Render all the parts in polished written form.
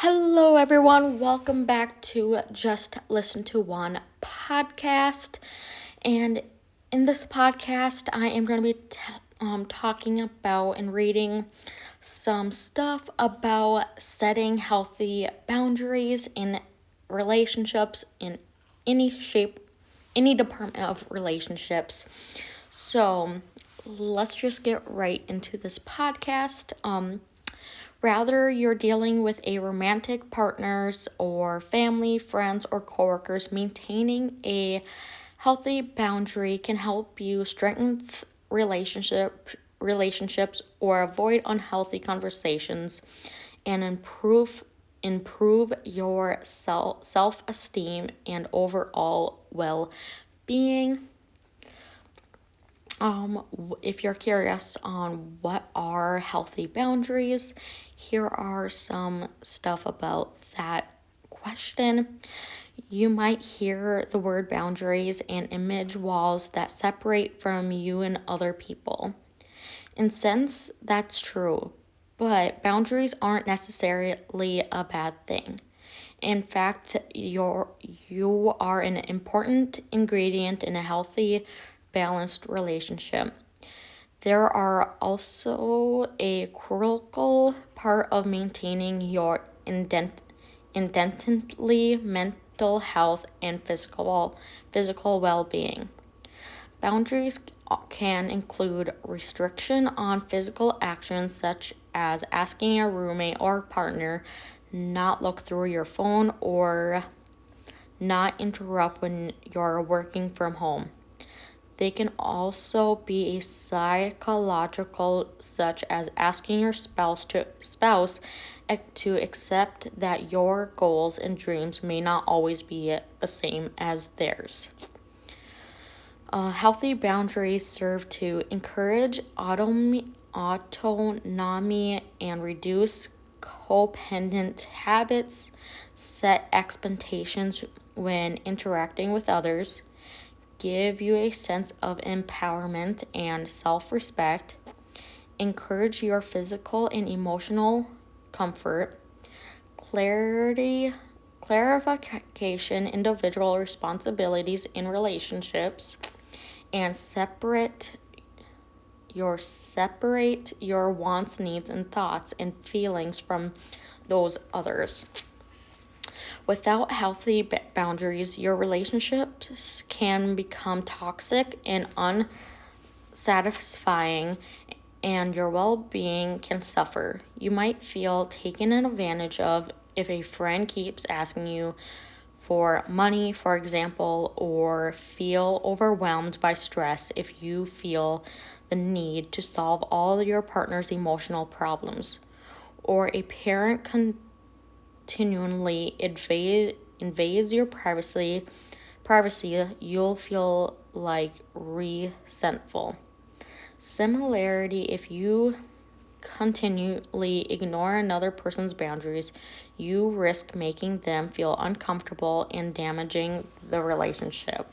Hello, everyone. Welcome back to Just Listen to One podcast. And in this podcast, I am going to be talking about and reading some stuff about setting healthy boundaries in relationships in any shape, any department of relationships. So let's just get right into this podcast. Rather, you're dealing with a romantic partners or family, friends, or coworkers, maintaining a healthy boundary can help you strengthen relationships or avoid unhealthy conversations and improve your self-esteem and overall well-being. If you're curious on what are healthy boundaries, here are some stuff about that question. You might hear the word boundaries and image walls that separate from you and other people. In sense, that's true, but boundaries aren't necessarily a bad thing. In fact, you are an important ingredient in a healthy, balanced relationship. There are also a critical part of maintaining your intently mental health and physical well-being. Boundaries can include restriction on physical actions such as asking a roommate or partner not look through your phone or not interrupt when you're working from home. They can also be psychological, such as asking your spouse to accept that your goals and dreams may not always be the same as theirs. Healthy boundaries serve to encourage autonomy and reduce codependent habits, set expectations when interacting with others, give you a sense of empowerment and self-respect, encourage your physical and emotional comfort, clarification, individual responsibilities in relationships, and separate your wants, needs, and thoughts and feelings from those others. Without healthy boundaries, your relationships can become toxic and unsatisfying, and your well-being can suffer. You might feel taken advantage of if a friend keeps asking you for money, for example, or feel overwhelmed by stress if you feel the need to solve all your partner's emotional problems, or a parent continually invades your privacy, you'll feel like resentful. Similarly, if you continually ignore another person's boundaries, you risk making them feel uncomfortable and damaging the relationship.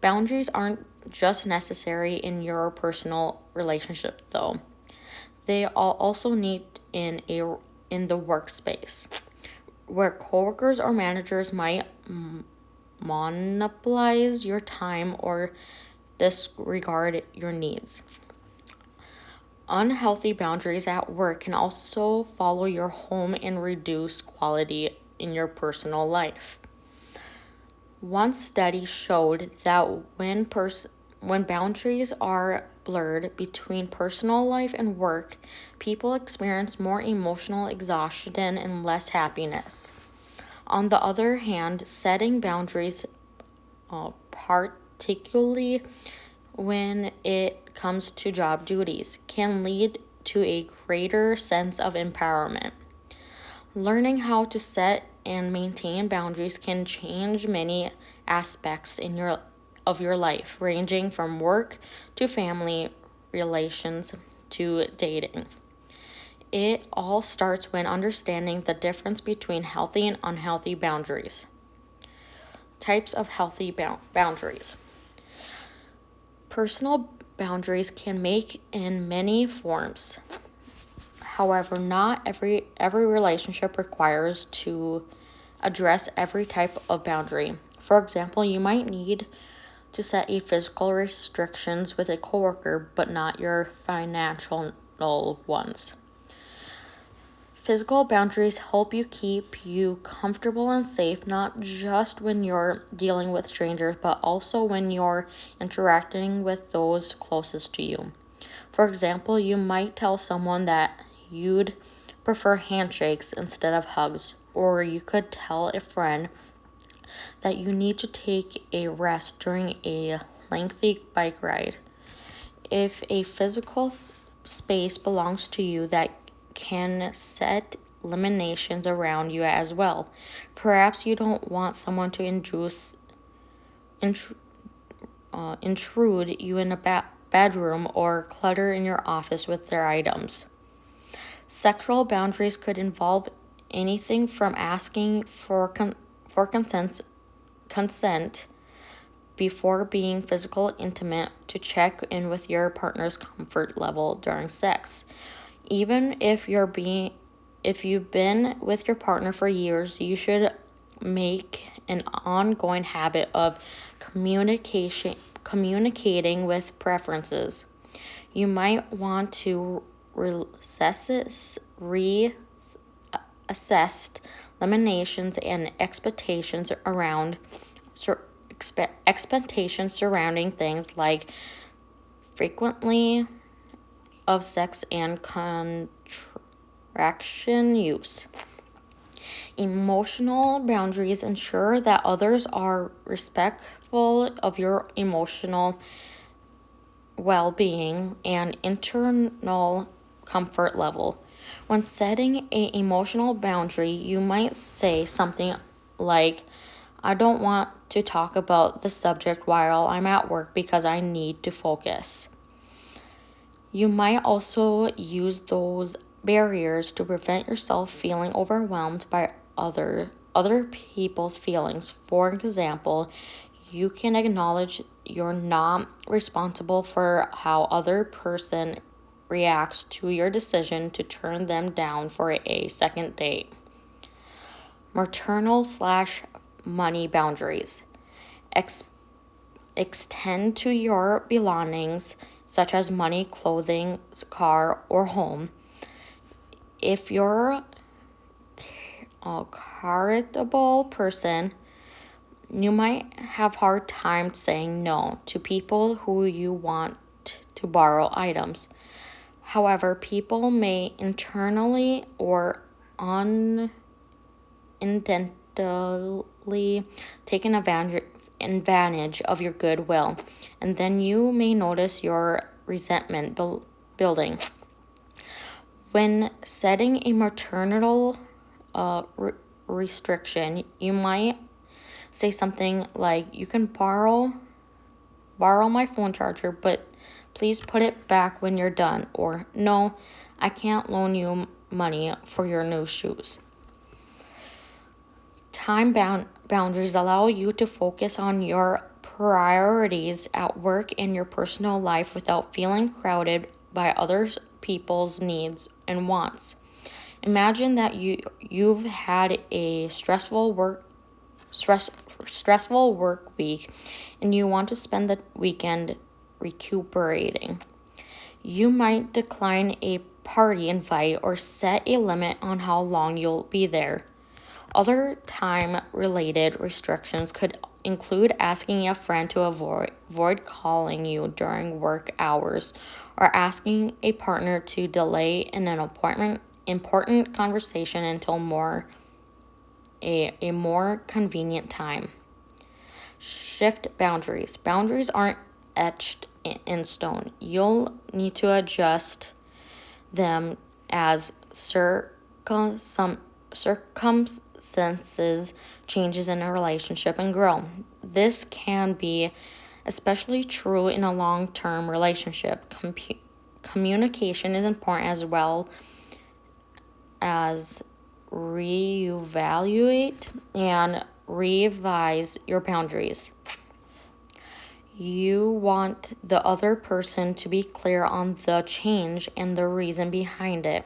Boundaries aren't just necessary in your personal relationship, though. They also need in the workspace, where coworkers or managers might monopolize your time or disregard your needs. Unhealthy boundaries at work can also follow your home and reduce quality in your personal life. One study showed that when boundaries are blurred between personal life and work, people experience more emotional exhaustion and less happiness. On the other hand, setting boundaries, particularly when it comes to job duties, can lead to a greater sense of empowerment. Learning how to set and maintain boundaries can change many aspects of your life, ranging from work to family relations to dating. It all starts when understanding the difference between healthy and unhealthy boundaries. Types of healthy boundaries. Personal boundaries can make in many forms. However, not every relationship requires to address every type of boundary. For example, you might need to set a physical restrictions with a coworker, but not your financial ones. Physical boundaries help you keep you comfortable and safe, not just when you're dealing with strangers, but also when you're interacting with those closest to you. For example, you might tell someone that you'd prefer handshakes instead of hugs, or you could tell a friend that you need to take a rest during a lengthy bike ride. If a physical space belongs to you, that can set limitations around you as well. Perhaps you don't want someone to intrude you in a bedroom or clutter in your office with their items. Sexual boundaries could involve anything from asking for consent before being physical intimate to check in with your partner's comfort level during sex. Even if you've been with your partner for years, you should make an ongoing habit of communicating with preferences. You might want to reassess limitations and expectations surrounding things like frequently of sex and contraction use. Emotional boundaries ensure that others are respectful of your emotional well-being and internal comfort level. When setting an emotional boundary, you might say something like, I don't want to talk about the subject while I'm at work because I need to focus. You might also use those barriers to prevent yourself feeling overwhelmed by other people's feelings. For example, you can acknowledge you're not responsible for how other person reacts to your decision to turn them down for a second date. Maternal/money boundaries extend to your belongings such as money, clothing, car, or home. If you're a charitable person, you might have hard time saying no to people who you want to borrow items. However, people may internally or unintentionally take an advantage of your goodwill, and then you may notice your resentment building. When setting a maternal restriction, you might say something like, you can borrow my phone charger, but please put it back when you're done. Or, no, I can't loan you money for your new shoes. Time boundaries allow you to focus on your priorities at work and your personal life without feeling crowded by other people's needs and wants. Imagine that you've had a stressful work week and you want to spend the weekend recuperating. You might decline a party invite or set a limit on how long you'll be there. Other time-related restrictions could include asking a friend to avoid calling you during work hours or asking a partner to delay an important conversation until a more convenient time. Shift boundaries. Boundaries aren't etched in stone. You'll need to adjust them as circumstances changes in a relationship and grow. This can be especially true in a long-term relationship. Communication is important as well as reevaluate and revise your boundaries. You want the other person to be clear on the change and the reason behind it.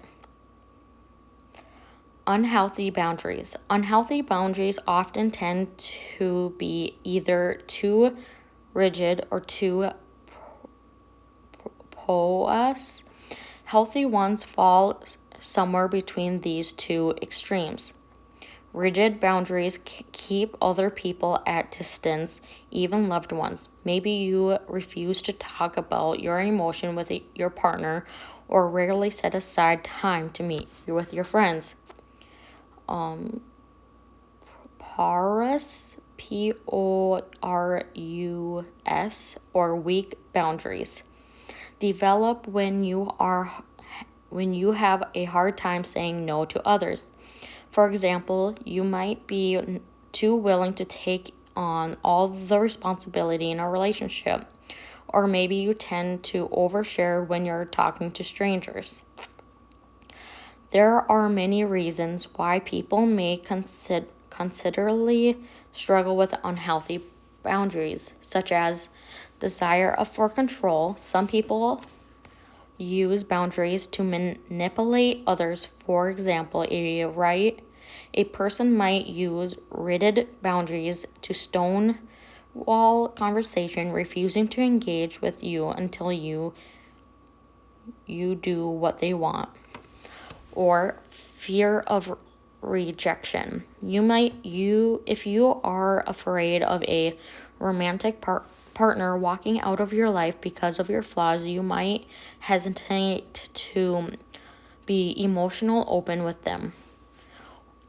Unhealthy boundaries. Unhealthy boundaries often tend to be either too rigid or too porous. Healthy ones fall somewhere between these two extremes. Rigid boundaries keep other people at distance, even loved ones. Maybe you refuse to talk about your emotion with your partner or rarely set aside time to meet with your friends. Porous, Porus, or weak boundaries develop when you have a hard time saying no to others. For example, you might be too willing to take on all the responsibility in a relationship, or maybe you tend to overshare when you're talking to strangers. There are many reasons why people may considerably struggle with unhealthy boundaries, such as desire for control. Some people use boundaries to manipulate others. For example, a person might use rigid boundaries to stonewall conversation, refusing to engage with you until you do what they want. Or fear of rejection. If you are afraid of a romantic partner walking out of your life because of your flaws, you might hesitate to be emotional open with them.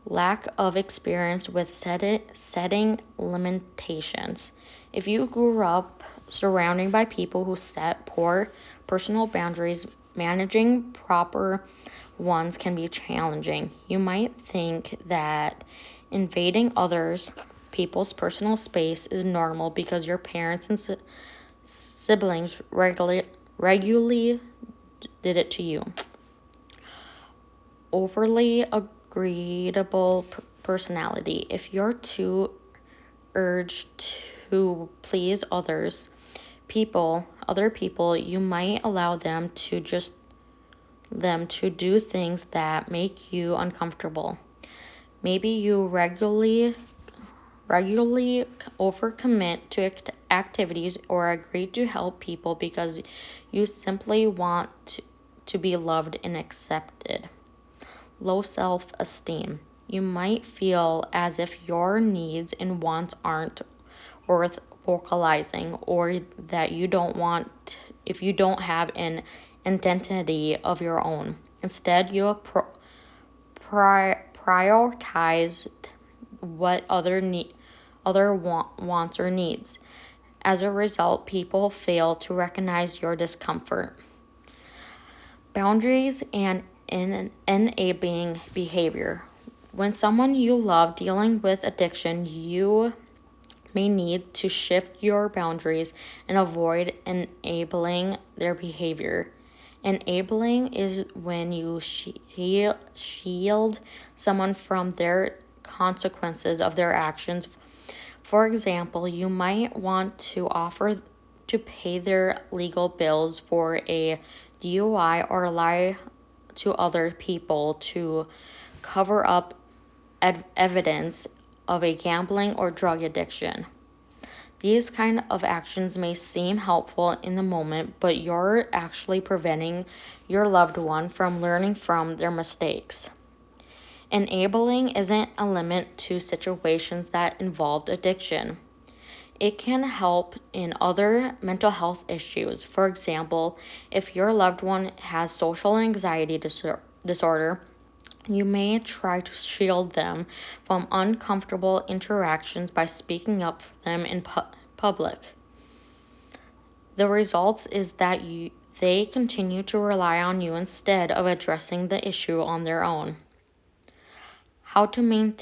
Lack of experience with setting limitations. If you grew up surrounded by people who set poor personal boundaries, managing proper ones can be challenging. You might think that invading others people's personal space is normal because your parents and siblings regularly did it to you. Overly agreeable personality. If you're too urged to please other people, you might allow them to do things that make you uncomfortable. Maybe you regularly overcommit to activities or agree to help people because you simply want to be loved and accepted. Low self-esteem. You might feel as if your needs and wants aren't worth vocalizing, or that you don't have an identity of your own. Instead, you prioritize what other wants or needs. As a result, people fail to recognize your discomfort. Boundaries and enabling behavior. When someone you love dealing with addiction, you may need to shift your boundaries and avoid enabling their behavior. Enabling is when you shield someone from their consequences of their actions. For example, you might want to offer to pay their legal bills for a DUI or lie to other people to cover up evidence of a gambling or drug addiction. These kind of actions may seem helpful in the moment, but you're actually preventing your loved one from learning from their mistakes. Enabling isn't a limit to situations that involved addiction. It can help in other mental health issues. For example, if your loved one has social anxiety disorder, you may try to shield them from uncomfortable interactions by speaking up for them in public. The result is that they continue to rely on you instead of addressing the issue on their own. How to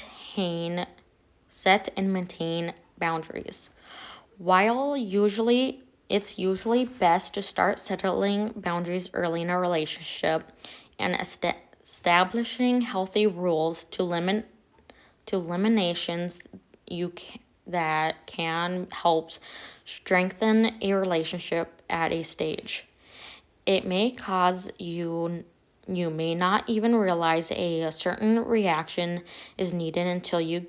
set and maintain boundaries. While it's usually best to start settling boundaries early in a relationship and establishing healthy rules to eliminations that can help strengthen a relationship at a stage. It may cause you You may not even realize a certain reaction is needed until you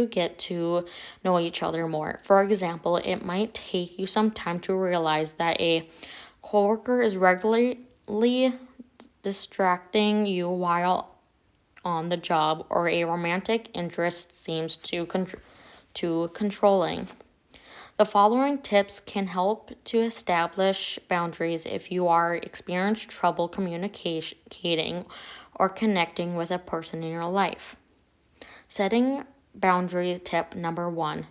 get to know each other more. For example, it might take you some time to realize that a coworker is regularly distracting you while on the job, or a romantic interest seems too controlling. The following tips can help to establish boundaries if you are experiencing trouble communicating or connecting with a person in your life. Setting boundary tip number 1.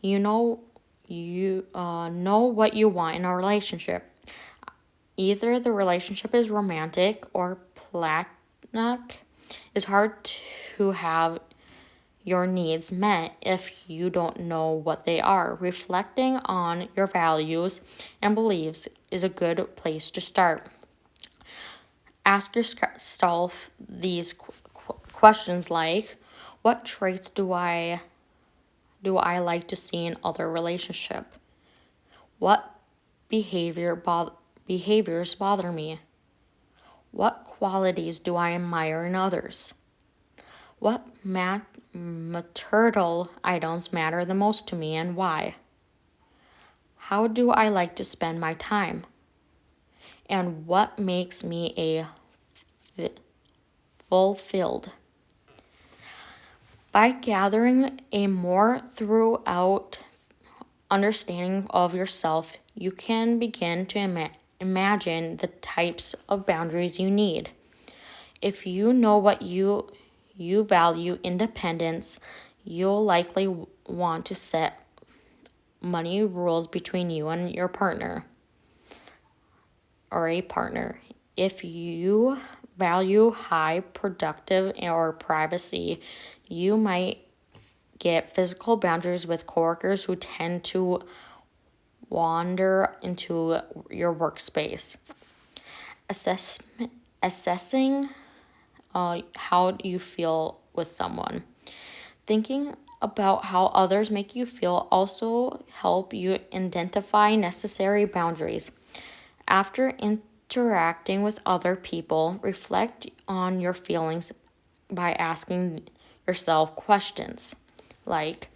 You know what you want in a relationship. Either the relationship is romantic or platonic. It's hard to have your needs met if you don't know what they are. Reflecting on your values and beliefs is a good place to start. Ask yourself these questions like, what traits do I like to see in other relationship? What behaviors bother me? What qualities do I admire in others? What material items matter the most to me and why? How do I like to spend my time? And what makes me fulfilled? By gathering a more throughout understanding of yourself, you can begin to imagine the types of boundaries you need. If you know what you value independence, you'll likely want to set money rules between you and your partner or a partner. If you value high productive or privacy, you might get physical boundaries with coworkers who tend to wander into your workspace. Assessing how you feel with someone. Thinking about how others make you feel also help you identify necessary boundaries. After interacting with other people, reflect on your feelings by asking yourself questions like,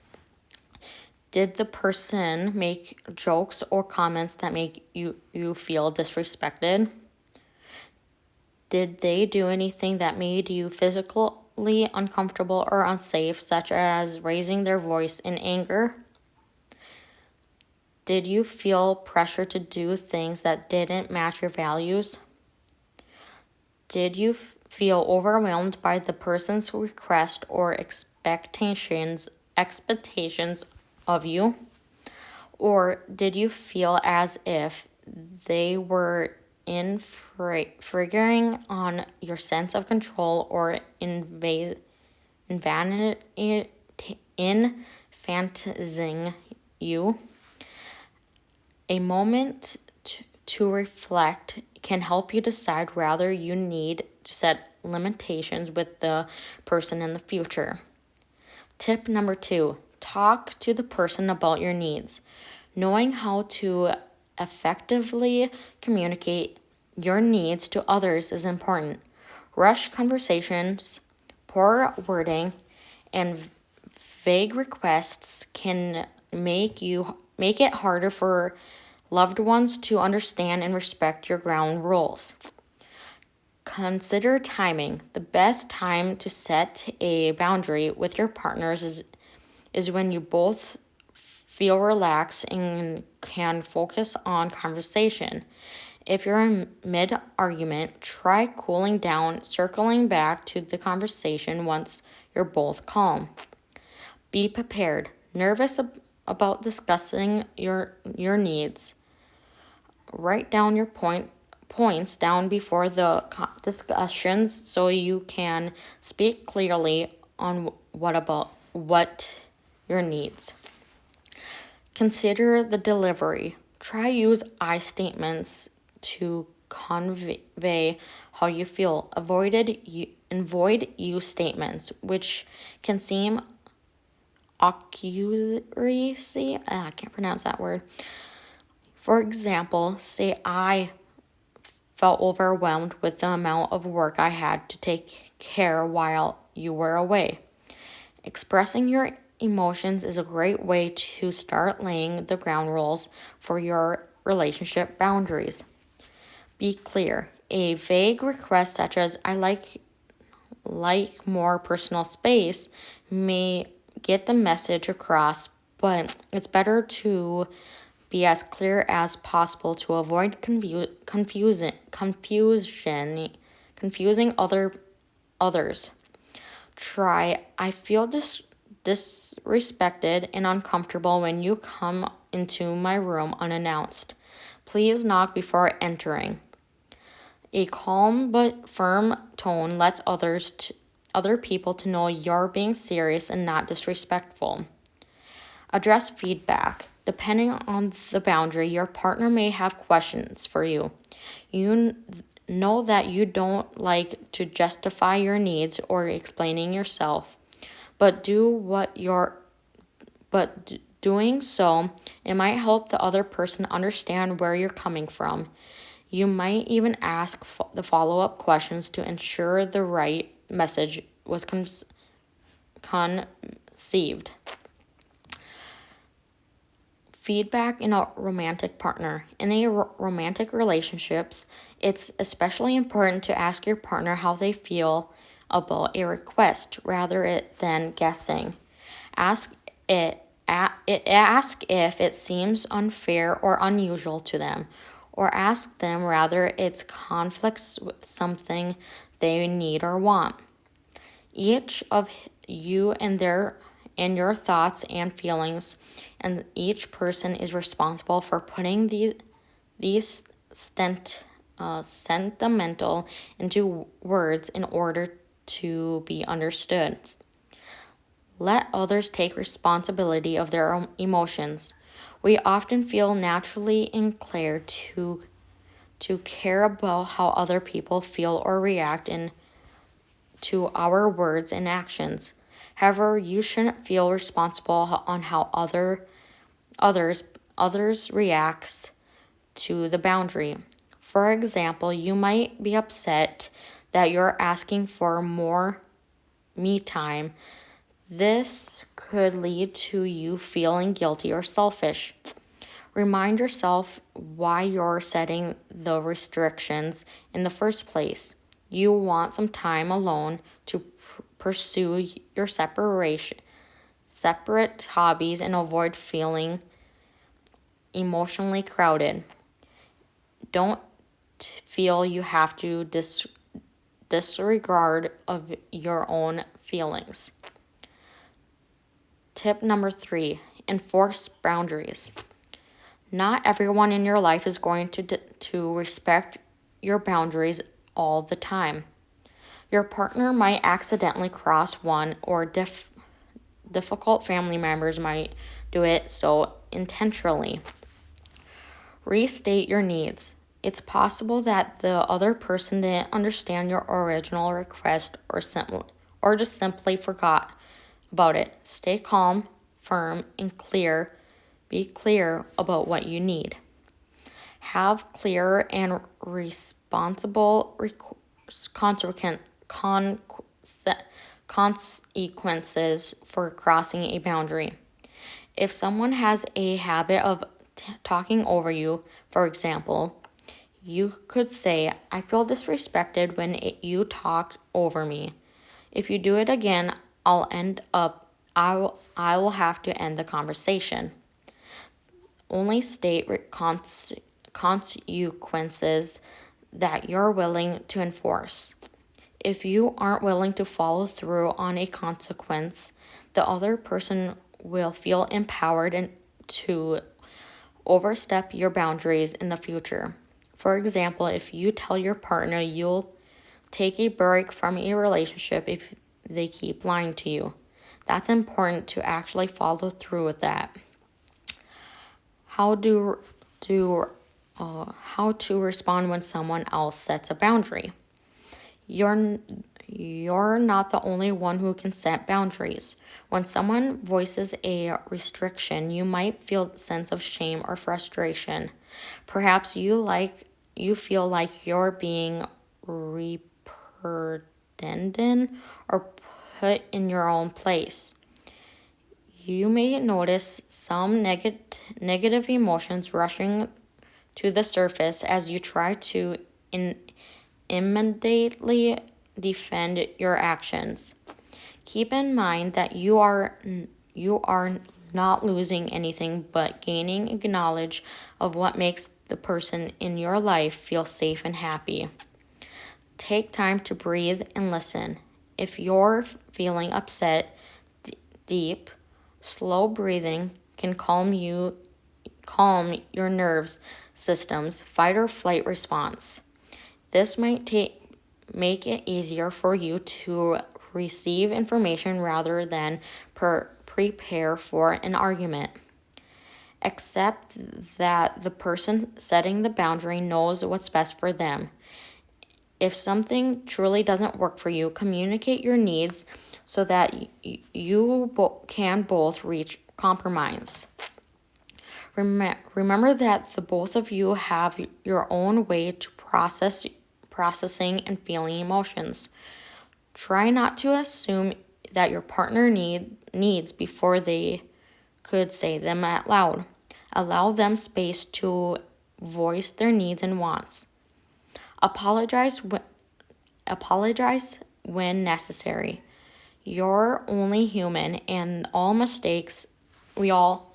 did the person make jokes or comments that make you feel disrespected? Did they do anything that made you physically uncomfortable or unsafe, such as raising their voice in anger? Did you feel pressure to do things that didn't match your values? Did you feel overwhelmed by the person's request or expectations of you? Or did you feel as if they were figuring on your sense of control or infantilizing you? A moment to reflect can help you decide whether you need to set limitations with the person in the future. Tip number 2, talk to the person about your needs. Knowing how to effectively communicate your needs to others is important. Rush conversations, poor wording, and vague requests can make it harder for loved ones to understand and respect your ground rules. Consider timing. The best time to set a boundary with your partners is when you both feel relaxed and can focus on conversation. If you're in mid-argument, try cooling down, circling back to the conversation once you're both calm. Be prepared. Nervous about discussing your needs. Write down your points down before the discussions so you can speak clearly on what your needs. Consider the delivery. Try use I statements to convey how you feel. Avoid you statements, which can seem accusatory. I can't pronounce that word. For example, say I felt overwhelmed with the amount of work I had to take care while you were away. Expressing your emotions is a great way to start laying the ground rules for your relationship boundaries. Be clear. A vague request such as I like more personal space may get the message across, but it's better to be as clear as possible to avoid confusing others. Try, I feel disrespected and uncomfortable when you come into my room unannounced. Please knock before entering. A calm but firm tone lets other people to know you're being serious and not disrespectful. Address feedback. Depending on the boundary, your partner may have questions for you. You know that you don't like to justify your needs or explaining yourself, but doing so, it might help the other person understand where you're coming from. You might even ask the follow-up questions to ensure the right message was conceived. Feedback in a romantic partner. In a romantic relationships, it's especially important to ask your partner how they feel about a request rather than guessing. Ask if it seems unfair or unusual to them, or ask them rather it's conflicts with something they need or want. Each of you and your thoughts and feelings, and each person is responsible for putting these sentimental into words in order to be understood. Let others take responsibility of their own emotions. We often feel naturally inclined to care about how other people feel or react to our words and actions. However, you shouldn't feel responsible on how others reacts to the boundary. For example, you might be upset that you're asking for more me time. This could lead to you feeling guilty or selfish. Remind yourself why you're setting the restrictions in the first place. You want some time alone to pursue your separate hobbies and avoid feeling emotionally crowded. Don't feel you have to disregard of your own feelings. Tip number 3, enforce boundaries. Not everyone in your life is going to respect your boundaries all the time. Your partner might accidentally cross one, or difficult family members might do it so intentionally. Restate your needs. It's possible that the other person didn't understand your original request or just simply forgot about it. Stay calm, firm, and clear. Be clear about what you need. Have clear and responsible consequences for crossing a boundary. If someone has a habit of talking over you, for example, you could say, I feel disrespected when you talked over me. If you do it again, I will have to end the conversation. Only state consequences that you're willing to enforce. If you aren't willing to follow through on a consequence, the other person will feel empowered to overstep your boundaries in the future. For example, if you tell your partner you'll take a break from a relationship if they keep lying to you, that's important to actually follow through with that. How to respond when someone else sets a boundary. You're not the only one who can set boundaries. When someone voices a restriction, you might feel a sense of shame or frustration. Perhaps you like you feel like you're being reprianded or put in your own place. You may notice some negative emotions rushing to the surface as you try to immediately defend your actions. Keep in mind that you are not losing anything but gaining knowledge of what makes the person in your life feel safe and happy. Take time to breathe and listen. If you're feeling upset, deep, slow breathing can calm your nerves system's fight or flight response. This might make it easier for you to receive information rather than prepare for an argument. Accept that the person setting the boundary knows what's best for them. If something truly doesn't work for you, communicate your needs so that you can both reach compromise. Remember that the both of you have your own way to processing and feeling emotions. Try not to assume that your partner needs before they could say them out loud. Allow them space to voice their needs and wants. Apologize when necessary. You're only human, and we all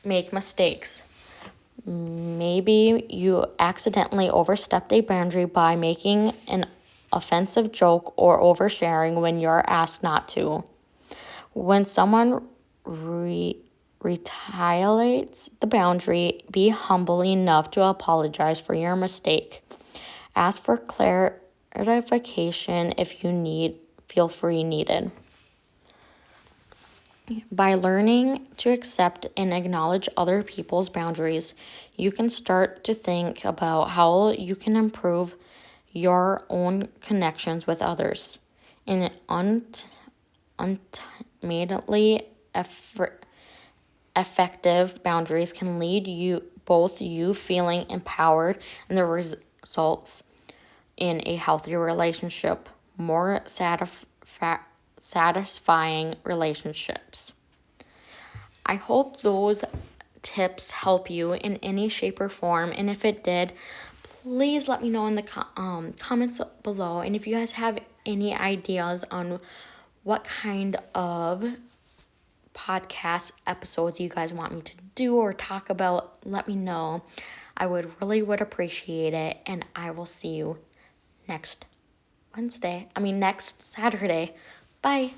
make mistakes. Maybe you accidentally overstepped a boundary by making an offensive joke or oversharing when you're asked not to. When someone retaliates the boundary, be humble enough to apologize for your mistake. Ask for clarification if you feel free needed. By learning to accept and acknowledge other people's boundaries, you can start to think about how you can improve your own connections with others. And ultimately effective boundaries can lead you feeling empowered, and the results in a healthier relationship, more satisfying relationships. I hope those tips help you in any shape or form, and if it did, please let me know in the comments below. And if you guys have any ideas on what kind of podcast episodes you guys want me to do or talk about, let me know. I would appreciate it, and I will see you next Saturday. Bye.